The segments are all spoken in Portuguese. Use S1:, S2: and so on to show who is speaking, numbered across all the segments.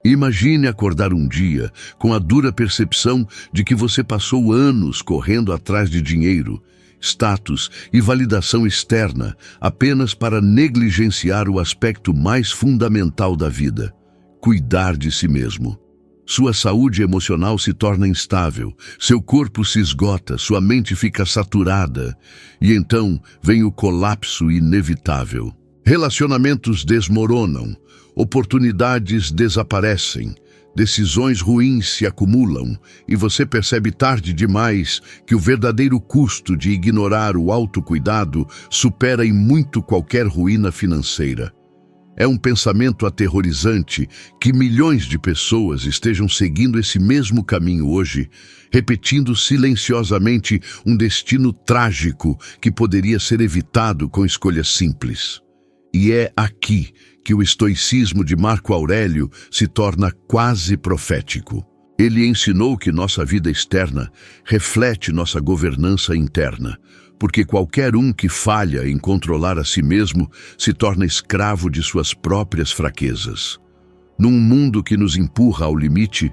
S1: Imagine acordar um dia com a dura percepção de que você passou anos correndo atrás de dinheiro, status e validação externa apenas para negligenciar o aspecto mais fundamental da vida: cuidar de si mesmo. Sua saúde emocional se torna instável, seu corpo se esgota, sua mente fica saturada e então vem o colapso inevitável. Relacionamentos desmoronam, oportunidades desaparecem, decisões ruins se acumulam e você percebe tarde demais que o verdadeiro custo de ignorar o autocuidado supera em muito qualquer ruína financeira. É um pensamento aterrorizante que milhões de pessoas estejam seguindo esse mesmo caminho hoje, repetindo silenciosamente um destino trágico que poderia ser evitado com escolhas simples. E é aqui que o estoicismo de Marco Aurélio se torna quase profético. Ele ensinou que nossa vida externa reflete nossa governança interna, porque qualquer um que falha em controlar a si mesmo se torna escravo de suas próprias fraquezas. Num mundo que nos empurra ao limite,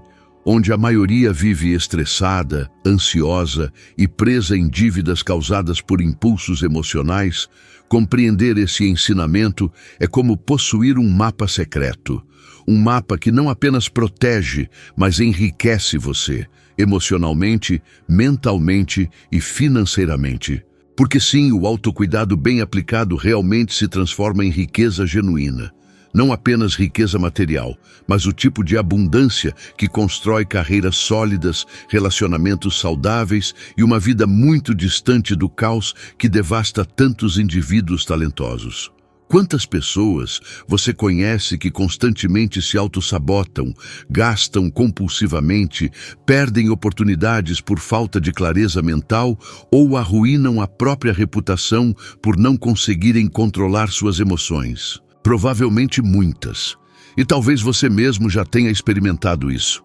S1: onde a maioria vive estressada, ansiosa e presa em dívidas causadas por impulsos emocionais, compreender esse ensinamento é como possuir um mapa secreto. Um mapa que não apenas protege, mas enriquece você, emocionalmente, mentalmente e financeiramente. Porque sim, o autocuidado bem aplicado realmente se transforma em riqueza genuína. Não apenas riqueza material, mas o tipo de abundância que constrói carreiras sólidas, relacionamentos saudáveis e uma vida muito distante do caos que devasta tantos indivíduos talentosos. Quantas pessoas você conhece que constantemente se autossabotam, gastam compulsivamente, perdem oportunidades por falta de clareza mental ou arruinam a própria reputação por não conseguirem controlar suas emoções? Provavelmente muitas. E talvez você mesmo já tenha experimentado isso.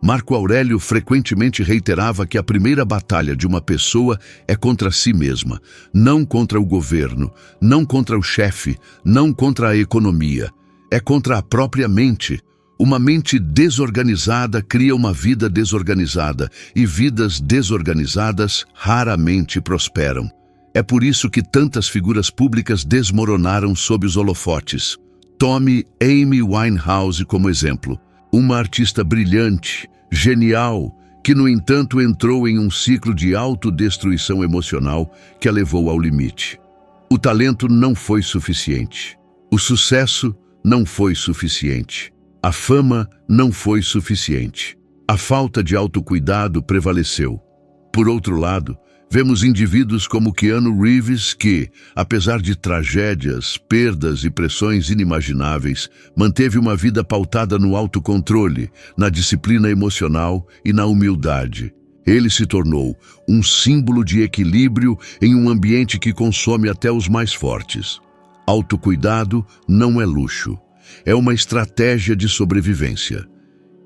S1: Marco Aurélio frequentemente reiterava que a primeira batalha de uma pessoa é contra si mesma, não contra o governo, não contra o chefe, não contra a economia. É contra a própria mente. Uma mente desorganizada cria uma vida desorganizada, e vidas desorganizadas raramente prosperam. É por isso que tantas figuras públicas desmoronaram sob os holofotes. Tome Amy Winehouse como exemplo. Uma artista brilhante, genial, que no entanto entrou em um ciclo de autodestruição emocional que a levou ao limite. O talento não foi suficiente. O sucesso não foi suficiente. A fama não foi suficiente. A falta de autocuidado prevaleceu. Por outro lado, vemos indivíduos como Keanu Reeves que, apesar de tragédias, perdas e pressões inimagináveis, manteve uma vida pautada no autocontrole, na disciplina emocional e na humildade. Ele se tornou um símbolo de equilíbrio em um ambiente que consome até os mais fortes. Autocuidado não é luxo, é uma estratégia de sobrevivência.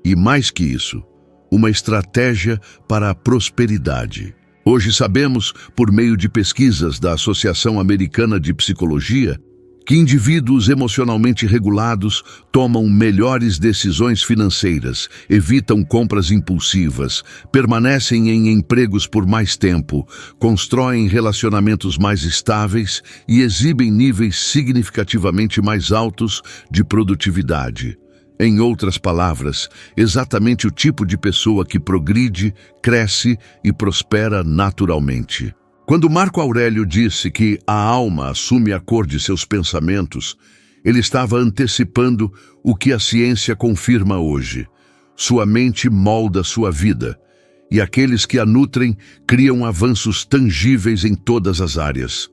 S1: E mais que isso, uma estratégia para a prosperidade. Hoje sabemos, por meio de pesquisas da Associação Americana de Psicologia, que indivíduos emocionalmente regulados tomam melhores decisões financeiras, evitam compras impulsivas, permanecem em empregos por mais tempo, constroem relacionamentos mais estáveis e exibem níveis significativamente mais altos de produtividade. Em outras palavras, exatamente o tipo de pessoa que progride, cresce e prospera naturalmente. Quando Marco Aurélio disse que a alma assume a cor de seus pensamentos, ele estava antecipando o que a ciência confirma hoje. Sua mente molda sua vida, e aqueles que a nutrem criam avanços tangíveis em todas as áreas.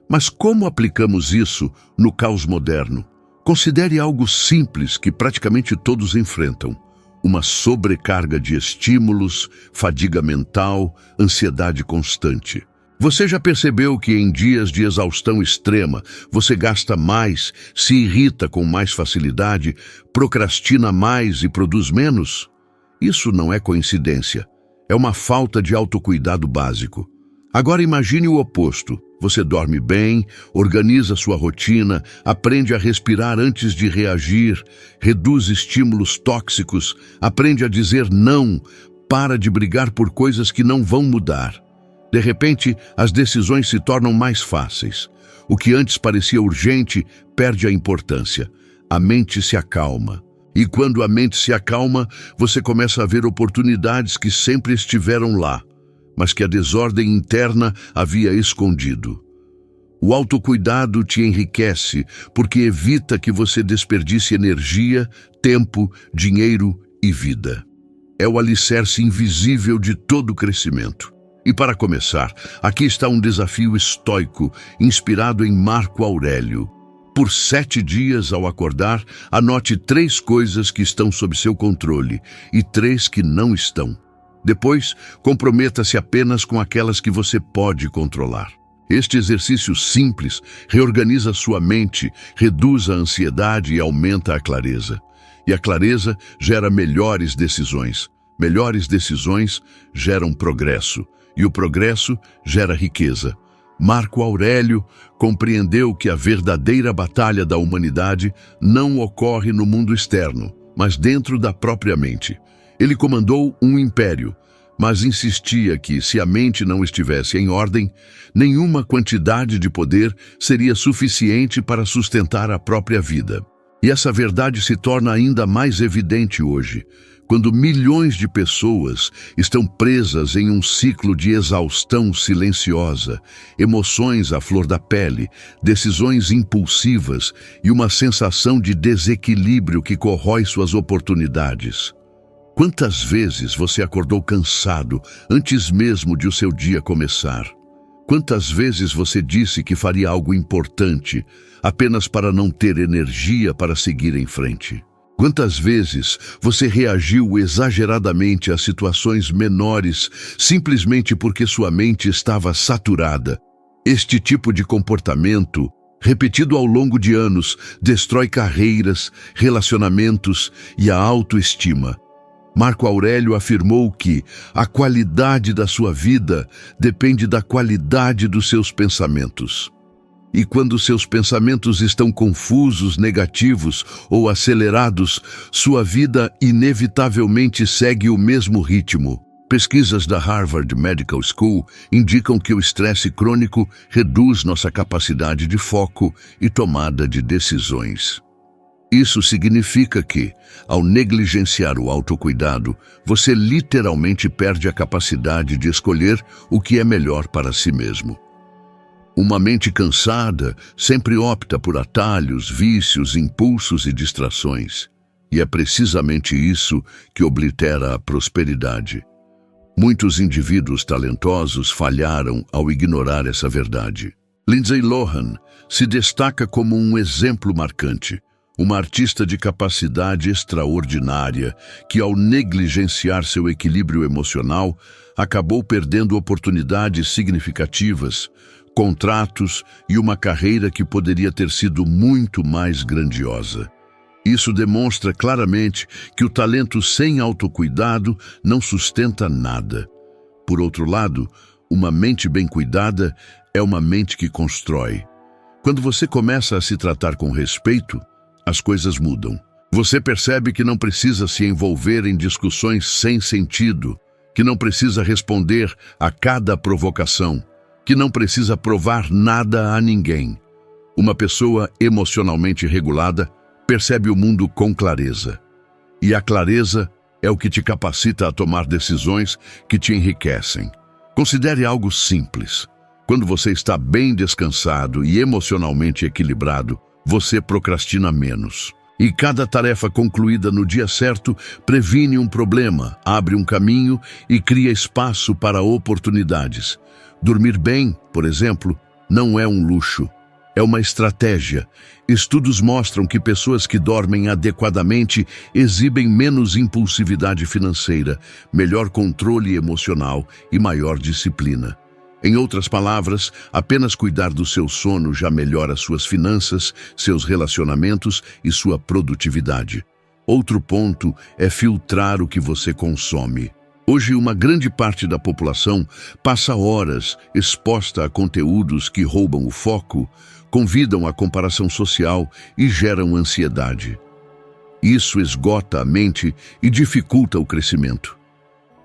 S1: Mas como aplicamos isso no caos moderno? Considere algo simples que praticamente todos enfrentam: uma sobrecarga de estímulos, fadiga mental, ansiedade constante. Você já percebeu que em dias de exaustão extrema você gasta mais, se irrita com mais facilidade, procrastina mais e produz menos? Isso não é coincidência. É uma falta de autocuidado básico. Agora imagine o oposto. Você dorme bem, organiza sua rotina, aprende a respirar antes de reagir, reduz estímulos tóxicos, aprende a dizer não, para de brigar por coisas que não vão mudar. De repente, as decisões se tornam mais fáceis. O que antes parecia urgente perde a importância. A mente se acalma. E quando a mente se acalma, você começa a ver oportunidades que sempre estiveram lá, mas que a desordem interna havia escondido. O autocuidado te enriquece porque evita que você desperdice energia, tempo, dinheiro e vida. É o alicerce invisível de todo o crescimento. E para começar, aqui está um desafio estoico, inspirado em Marco Aurélio. Por 7 dias, ao acordar, anote 3 coisas que estão sob seu controle e 3 que não estão. Depois, comprometa-se apenas com aquelas que você pode controlar. Este exercício simples reorganiza sua mente, reduz a ansiedade e aumenta a clareza. E a clareza gera melhores decisões. Melhores decisões geram progresso. E o progresso gera riqueza. Marco Aurélio compreendeu que a verdadeira batalha da humanidade não ocorre no mundo externo, mas dentro da própria mente. Ele comandou um império, mas insistia que, se a mente não estivesse em ordem, nenhuma quantidade de poder seria suficiente para sustentar a própria vida. E essa verdade se torna ainda mais evidente hoje, quando milhões de pessoas estão presas em um ciclo de exaustão silenciosa, emoções à flor da pele, decisões impulsivas e uma sensação de desequilíbrio que corrói suas oportunidades. Quantas vezes você acordou cansado antes mesmo de o seu dia começar? Quantas vezes você disse que faria algo importante apenas para não ter energia para seguir em frente? Quantas vezes você reagiu exageradamente a situações menores simplesmente porque sua mente estava saturada? Este tipo de comportamento, repetido ao longo de anos, destrói carreiras, relacionamentos e a autoestima. Marco Aurélio afirmou que a qualidade da sua vida depende da qualidade dos seus pensamentos. E quando seus pensamentos estão confusos, negativos ou acelerados, sua vida inevitavelmente segue o mesmo ritmo. Pesquisas da Harvard Medical School indicam que o estresse crônico reduz nossa capacidade de foco e tomada de decisões. Isso significa que, ao negligenciar o autocuidado, você literalmente perde a capacidade de escolher o que é melhor para si mesmo. Uma mente cansada sempre opta por atalhos, vícios, impulsos e distrações. E é precisamente isso que oblitera a prosperidade. Muitos indivíduos talentosos falharam ao ignorar essa verdade. Lindsay Lohan se destaca como um exemplo marcante. Uma artista de capacidade extraordinária que, ao negligenciar seu equilíbrio emocional, acabou perdendo oportunidades significativas, contratos e uma carreira que poderia ter sido muito mais grandiosa. Isso demonstra claramente que o talento sem autocuidado não sustenta nada. Por outro lado, uma mente bem cuidada é uma mente que constrói. Quando você começa a se tratar com respeito, as coisas mudam. Você percebe que não precisa se envolver em discussões sem sentido, que não precisa responder a cada provocação, que não precisa provar nada a ninguém. Uma pessoa emocionalmente regulada percebe o mundo com clareza. E a clareza é o que te capacita a tomar decisões que te enriquecem. Considere algo simples. Quando você está bem descansado e emocionalmente equilibrado, você procrastina menos. E cada tarefa concluída no dia certo previne um problema, abre um caminho e cria espaço para oportunidades. Dormir bem, por exemplo, não é um luxo, é uma estratégia. Estudos mostram que pessoas que dormem adequadamente exibem menos impulsividade financeira, melhor controle emocional e maior disciplina. Em outras palavras, apenas cuidar do seu sono já melhora suas finanças, seus relacionamentos e sua produtividade. Outro ponto é filtrar o que você consome. Hoje, uma grande parte da população passa horas exposta a conteúdos que roubam o foco, convidam à comparação social e geram ansiedade. Isso esgota a mente e dificulta o crescimento.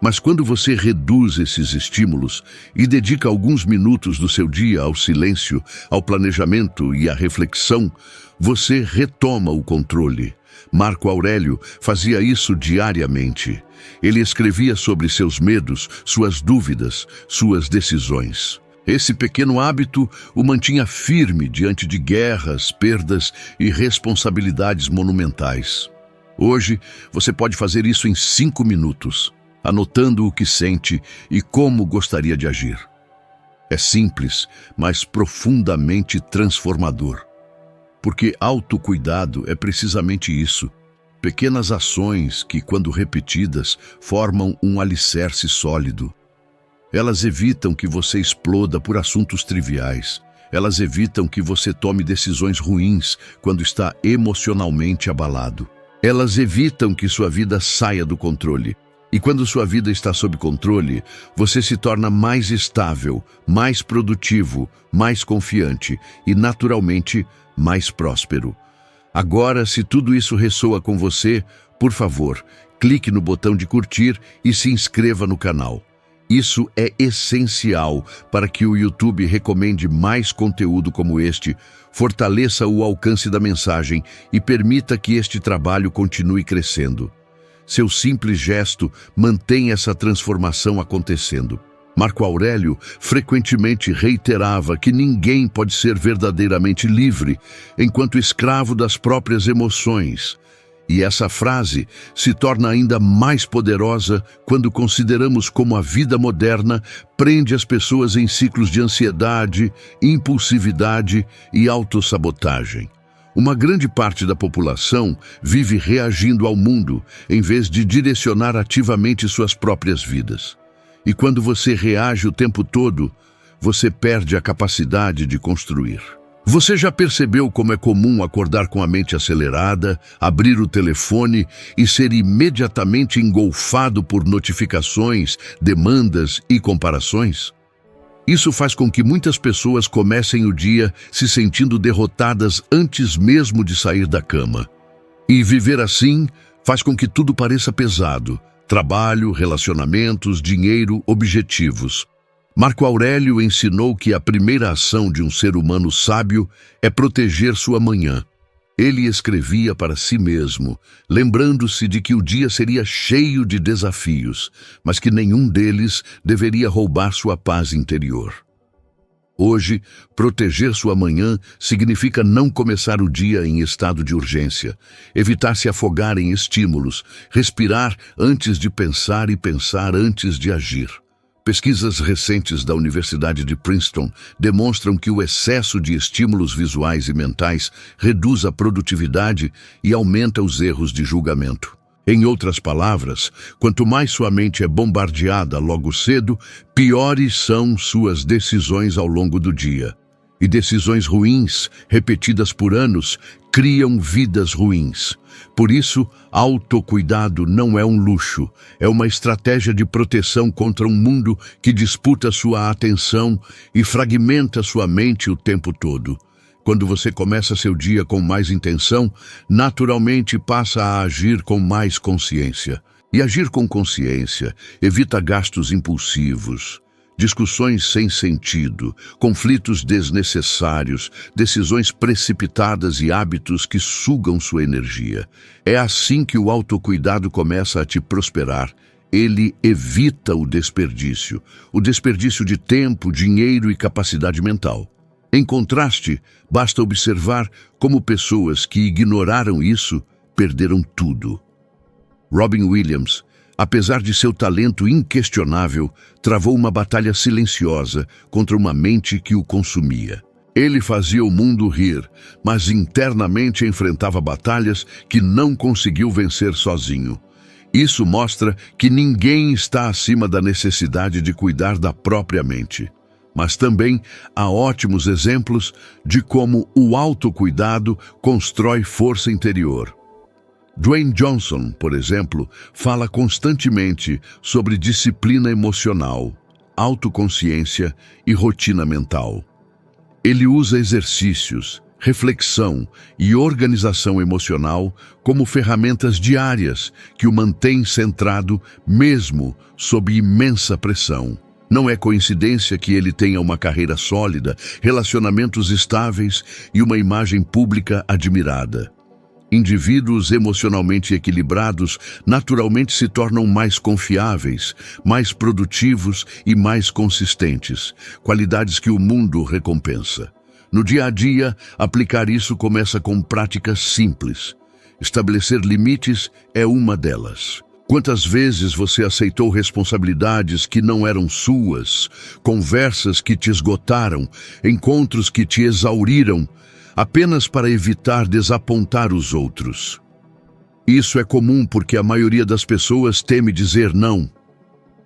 S1: Mas quando você reduz esses estímulos e dedica alguns minutos do seu dia ao silêncio, ao planejamento e à reflexão, você retoma o controle. Marco Aurélio fazia isso diariamente. Ele escrevia sobre seus medos, suas dúvidas, suas decisões. Esse pequeno hábito o mantinha firme diante de guerras, perdas e responsabilidades monumentais. Hoje, você pode fazer isso em 5 minutos, anotando o que sente e como gostaria de agir. É simples, mas profundamente transformador. Porque autocuidado é precisamente isso. Pequenas ações que, quando repetidas, formam um alicerce sólido. Elas evitam que você exploda por assuntos triviais. Elas evitam que você tome decisões ruins quando está emocionalmente abalado. Elas evitam que sua vida saia do controle. E quando sua vida está sob controle, você se torna mais estável, mais produtivo, mais confiante e, naturalmente, mais próspero. Agora, se tudo isso ressoa com você, por favor, clique no botão de curtir e se inscreva no canal. Isso é essencial para que o YouTube recomende mais conteúdo como este, fortaleça o alcance da mensagem e permita que este trabalho continue crescendo. Seu simples gesto mantém essa transformação acontecendo. Marco Aurélio frequentemente reiterava que ninguém pode ser verdadeiramente livre enquanto escravo das próprias emoções. E essa frase se torna ainda mais poderosa quando consideramos como a vida moderna prende as pessoas em ciclos de ansiedade, impulsividade e autossabotagem. Uma grande parte da população vive reagindo ao mundo em vez de direcionar ativamente suas próprias vidas. E quando você reage o tempo todo, você perde a capacidade de construir. Você já percebeu como é comum acordar com a mente acelerada, abrir o telefone e ser imediatamente engolfado por notificações, demandas e comparações? Isso faz com que muitas pessoas comecem o dia se sentindo derrotadas antes mesmo de sair da cama. E viver assim faz com que tudo pareça pesado. Trabalho, relacionamentos, dinheiro, objetivos. Marco Aurélio ensinou que a primeira ação de um ser humano sábio é proteger sua manhã. Ele escrevia para si mesmo, lembrando-se de que o dia seria cheio de desafios, mas que nenhum deles deveria roubar sua paz interior. Hoje, proteger sua manhã significa não começar o dia em estado de urgência, evitar se afogar em estímulos, respirar antes de pensar e pensar antes de agir. Pesquisas recentes da Universidade de Princeton demonstram que o excesso de estímulos visuais e mentais reduz a produtividade e aumenta os erros de julgamento. Em outras palavras, quanto mais sua mente é bombardeada logo cedo, piores são suas decisões ao longo do dia. E decisões ruins, repetidas por anos, criam vidas ruins. Por isso, autocuidado não é um luxo, é uma estratégia de proteção contra um mundo que disputa sua atenção e fragmenta sua mente o tempo todo. Quando você começa seu dia com mais intenção, naturalmente passa a agir com mais consciência. E agir com consciência evita gastos impulsivos, discussões sem sentido, conflitos desnecessários, decisões precipitadas e hábitos que sugam sua energia. É assim que o autocuidado começa a te prosperar. Ele evita o desperdício de tempo, dinheiro e capacidade mental. Em contraste, basta observar como pessoas que ignoraram isso perderam tudo. Robin Williams, apesar de seu talento inquestionável, travou uma batalha silenciosa contra uma mente que o consumia. Ele fazia o mundo rir, mas internamente enfrentava batalhas que não conseguiu vencer sozinho. Isso mostra que ninguém está acima da necessidade de cuidar da própria mente. Mas também há ótimos exemplos de como o autocuidado constrói força interior. Dwayne Johnson, por exemplo, fala constantemente sobre disciplina emocional, autoconsciência e rotina mental. Ele usa exercícios, reflexão e organização emocional como ferramentas diárias que o mantêm centrado mesmo sob imensa pressão. Não é coincidência que ele tenha uma carreira sólida, relacionamentos estáveis e uma imagem pública admirada. Indivíduos emocionalmente equilibrados naturalmente se tornam mais confiáveis, mais produtivos e mais consistentes, qualidades que o mundo recompensa. No dia a dia, aplicar isso começa com práticas simples. Estabelecer limites é uma delas. Quantas vezes você aceitou responsabilidades que não eram suas, conversas que te esgotaram, encontros que te exauriram, apenas para evitar desapontar os outros? Isso é comum porque a maioria das pessoas teme dizer não.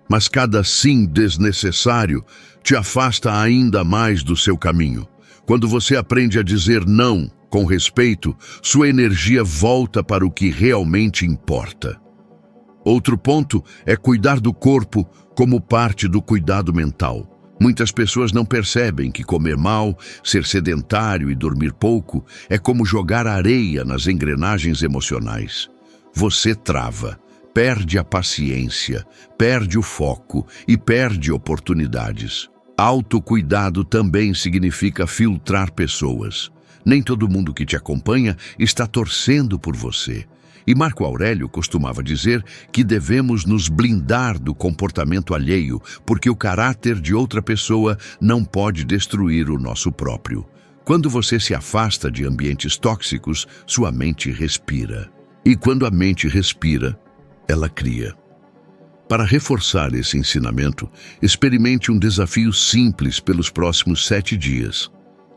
S1: Mas cada sim desnecessário te afasta ainda mais do seu caminho. Quando você aprende a dizer não com respeito, sua energia volta para o que realmente importa. Outro ponto é cuidar do corpo como parte do cuidado mental. Muitas pessoas não percebem que comer mal, ser sedentário e dormir pouco é como jogar areia nas engrenagens emocionais. Você trava, perde a paciência, perde o foco e perde oportunidades. Autocuidado também significa filtrar pessoas. Nem todo mundo que te acompanha está torcendo por você. E Marco Aurélio costumava dizer que devemos nos blindar do comportamento alheio, porque o caráter de outra pessoa não pode destruir o nosso próprio. Quando você se afasta de ambientes tóxicos, sua mente respira. E quando a mente respira, ela cria. Para reforçar esse ensinamento, experimente um desafio simples pelos próximos 7 dias.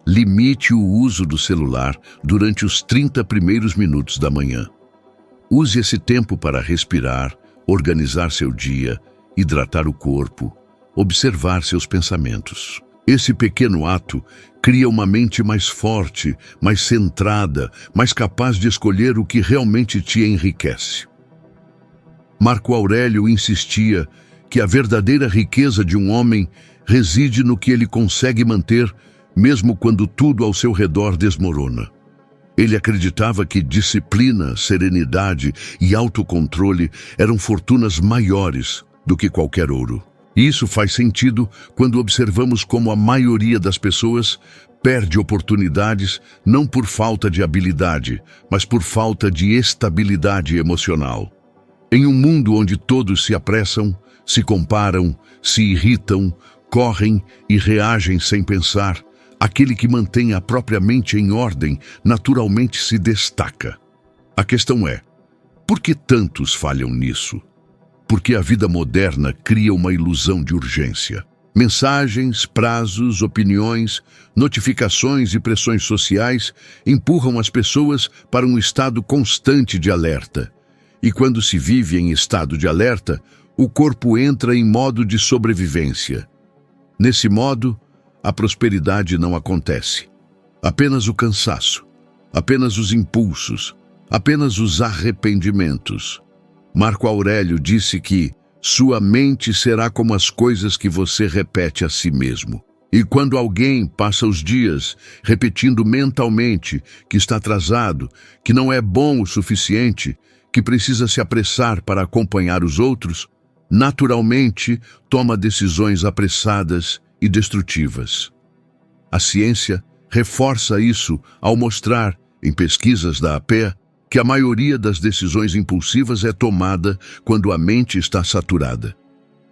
S1: Limite o uso do celular durante os 30 primeiros minutos da manhã. Use esse tempo para respirar, organizar seu dia, hidratar o corpo, observar seus pensamentos. Esse pequeno ato cria uma mente mais forte, mais centrada, mais capaz de escolher o que realmente te enriquece. Marco Aurélio insistia que a verdadeira riqueza de um homem reside no que ele consegue manter, mesmo quando tudo ao seu redor desmorona. Ele acreditava que disciplina, serenidade e autocontrole eram fortunas maiores do que qualquer ouro. E isso faz sentido quando observamos como a maioria das pessoas perde oportunidades não por falta de habilidade, mas por falta de estabilidade emocional. Em um mundo onde todos se apressam, se comparam, se irritam, correm e reagem sem pensar, aquele que mantém a própria mente em ordem naturalmente se destaca. A questão é, por que tantos falham nisso? Porque a vida moderna cria uma ilusão de urgência. Mensagens, prazos, opiniões, notificações e pressões sociais empurram as pessoas para um estado constante de alerta. E quando se vive em estado de alerta, o corpo entra em modo de sobrevivência. Nesse modo, a prosperidade não acontece. Apenas o cansaço, apenas os impulsos, apenas os arrependimentos. Marco Aurélio disse que sua mente será como as coisas que você repete a si mesmo. E quando alguém passa os dias repetindo mentalmente que está atrasado, que não é bom o suficiente, que precisa se apressar para acompanhar os outros, naturalmente toma decisões apressadas e destrutivas. A ciência reforça isso ao mostrar, em pesquisas da APEA, que a maioria das decisões impulsivas é tomada quando a mente está saturada.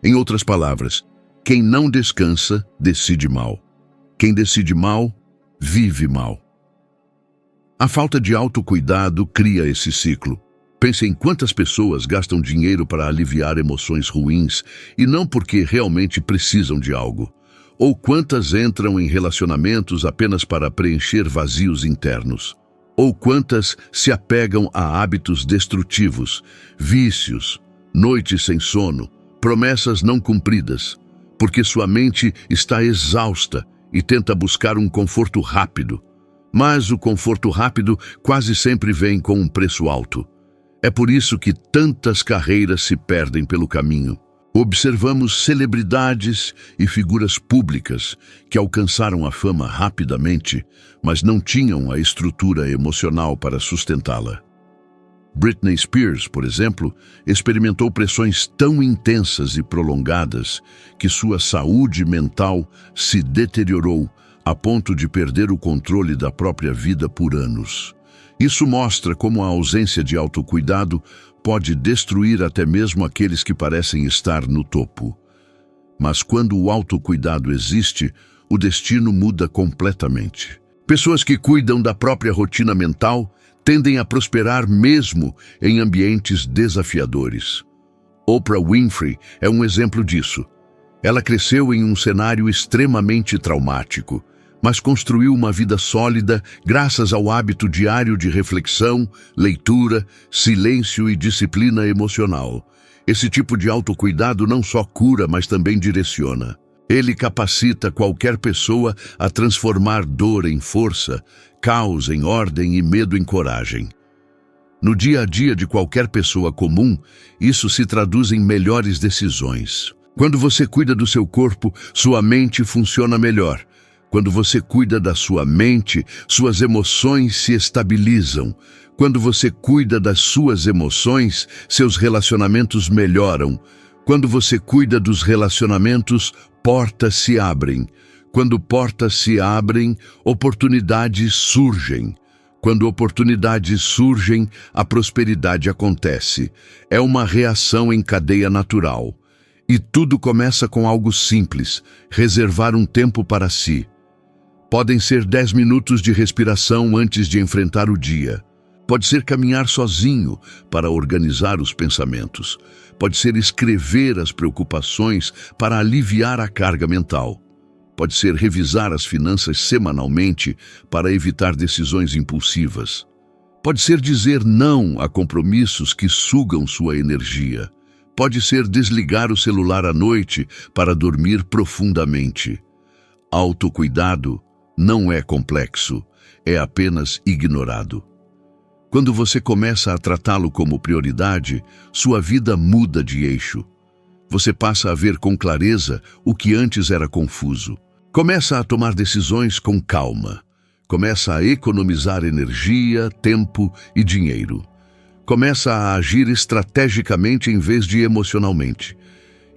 S1: Em outras palavras, quem não descansa, decide mal. Quem decide mal, vive mal. A falta de autocuidado cria esse ciclo. Pense em quantas pessoas gastam dinheiro para aliviar emoções ruins e não porque realmente precisam de algo. Ou quantas entram em relacionamentos apenas para preencher vazios internos. Ou quantas se apegam a hábitos destrutivos, vícios, noites sem sono, promessas não cumpridas, porque sua mente está exausta e tenta buscar um conforto rápido. Mas o conforto rápido quase sempre vem com um preço alto. É por isso que tantas carreiras se perdem pelo caminho. Observamos celebridades e figuras públicas que alcançaram a fama rapidamente, mas não tinham a estrutura emocional para sustentá-la. Britney Spears, por exemplo, experimentou pressões tão intensas e prolongadas que sua saúde mental se deteriorou a ponto de perder o controle da própria vida por anos. Isso mostra como a ausência de autocuidado pode destruir até mesmo aqueles que parecem estar no topo. Mas quando o autocuidado existe, o destino muda completamente. Pessoas que cuidam da própria rotina mental tendem a prosperar mesmo em ambientes desafiadores. Oprah Winfrey é um exemplo disso. Ela cresceu em um cenário extremamente traumático, mas construiu uma vida sólida graças ao hábito diário de reflexão, leitura, silêncio e disciplina emocional. Esse tipo de autocuidado não só cura, mas também direciona. Ele capacita qualquer pessoa a transformar dor em força, caos em ordem e medo em coragem. No dia a dia de qualquer pessoa comum, isso se traduz em melhores decisões. Quando você cuida do seu corpo, sua mente funciona melhor. Quando você cuida da sua mente, suas emoções se estabilizam. Quando você cuida das suas emoções, seus relacionamentos melhoram. Quando você cuida dos relacionamentos, portas se abrem. Quando portas se abrem, oportunidades surgem. Quando oportunidades surgem, a prosperidade acontece. É uma reação em cadeia natural. E tudo começa com algo simples: reservar um tempo para si. Podem ser 10 minutos de respiração antes de enfrentar o dia. Pode ser caminhar sozinho para organizar os pensamentos. Pode ser escrever as preocupações para aliviar a carga mental. Pode ser revisar as finanças semanalmente para evitar decisões impulsivas. Pode ser dizer não a compromissos que sugam sua energia. Pode ser desligar o celular à noite para dormir profundamente. Autocuidado não é complexo, é apenas ignorado. Quando você começa a tratá-lo como prioridade, sua vida muda de eixo. Você passa a ver com clareza o que antes era confuso. Começa a tomar decisões com calma. Começa a economizar energia, tempo e dinheiro. Começa a agir estrategicamente em vez de emocionalmente.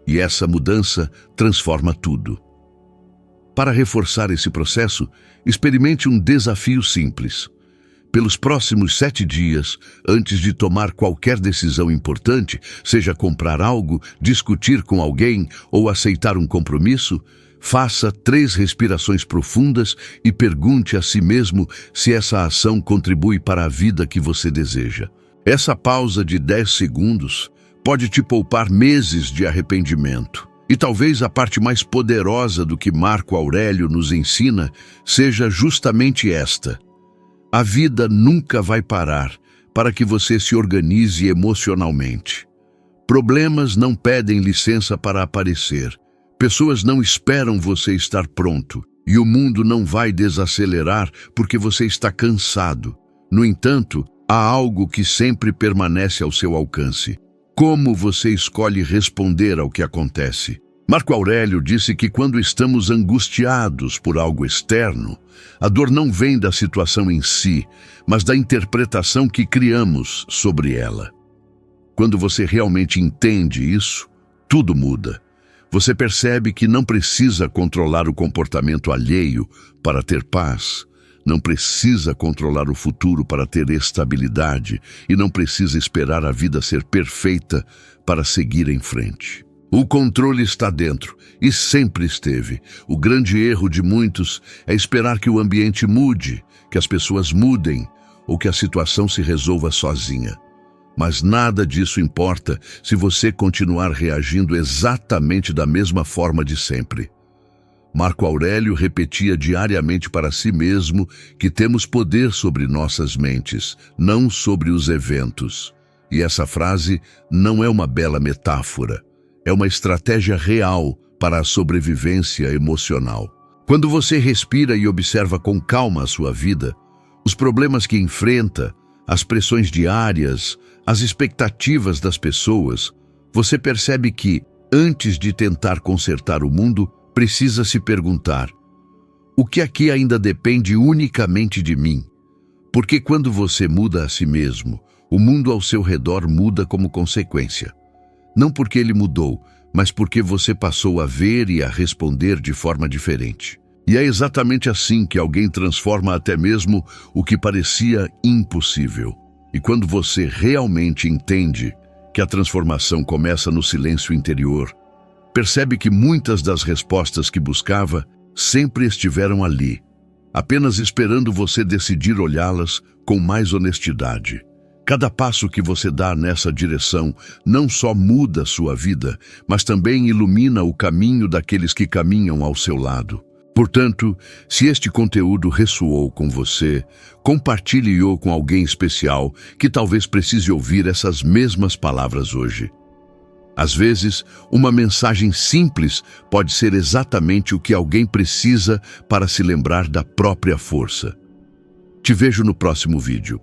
S1: E essa mudança transforma tudo. Para reforçar esse processo, experimente um desafio simples. Pelos próximos 7 dias, antes de tomar qualquer decisão importante, seja comprar algo, discutir com alguém ou aceitar um compromisso, faça 3 respirações profundas e pergunte a si mesmo se essa ação contribui para a vida que você deseja. Essa pausa de 10 segundos pode te poupar meses de arrependimento. E talvez a parte mais poderosa do que Marco Aurélio nos ensina seja justamente esta: a vida nunca vai parar para que você se organize emocionalmente. Problemas não pedem licença para aparecer. Pessoas não esperam você estar pronto. E o mundo não vai desacelerar porque você está cansado. No entanto, há algo que sempre permanece ao seu alcance: como você escolhe responder ao que acontece. Marco Aurélio disse que quando estamos angustiados por algo externo, a dor não vem da situação em si, mas da interpretação que criamos sobre ela. Quando você realmente entende isso, tudo muda. Você percebe que não precisa controlar o comportamento alheio para ter paz. Não precisa controlar o futuro para ter estabilidade e não precisa esperar a vida ser perfeita para seguir em frente. O controle está dentro e sempre esteve. O grande erro de muitos é esperar que o ambiente mude, que as pessoas mudem ou que a situação se resolva sozinha. Mas nada disso importa se você continuar reagindo exatamente da mesma forma de sempre. Marco Aurélio repetia diariamente para si mesmo que temos poder sobre nossas mentes, não sobre os eventos. E essa frase não é uma bela metáfora, é uma estratégia real para a sobrevivência emocional. Quando você respira e observa com calma a sua vida, os problemas que enfrenta, as pressões diárias, as expectativas das pessoas, você percebe que, antes de tentar consertar o mundo, precisa se perguntar: o que aqui ainda depende unicamente de mim? Porque quando você muda a si mesmo, o mundo ao seu redor muda como consequência. Não porque ele mudou, mas porque você passou a ver e a responder de forma diferente. E é exatamente assim que alguém transforma até mesmo o que parecia impossível. E quando você realmente entende que a transformação começa no silêncio interior, percebe que muitas das respostas que buscava sempre estiveram ali, apenas esperando você decidir olhá-las com mais honestidade. Cada passo que você dá nessa direção não só muda sua vida, mas também ilumina o caminho daqueles que caminham ao seu lado. Portanto, se este conteúdo ressoou com você, compartilhe-o com alguém especial que talvez precise ouvir essas mesmas palavras hoje. Às vezes, uma mensagem simples pode ser exatamente o que alguém precisa para se lembrar da própria força. Te vejo no próximo vídeo.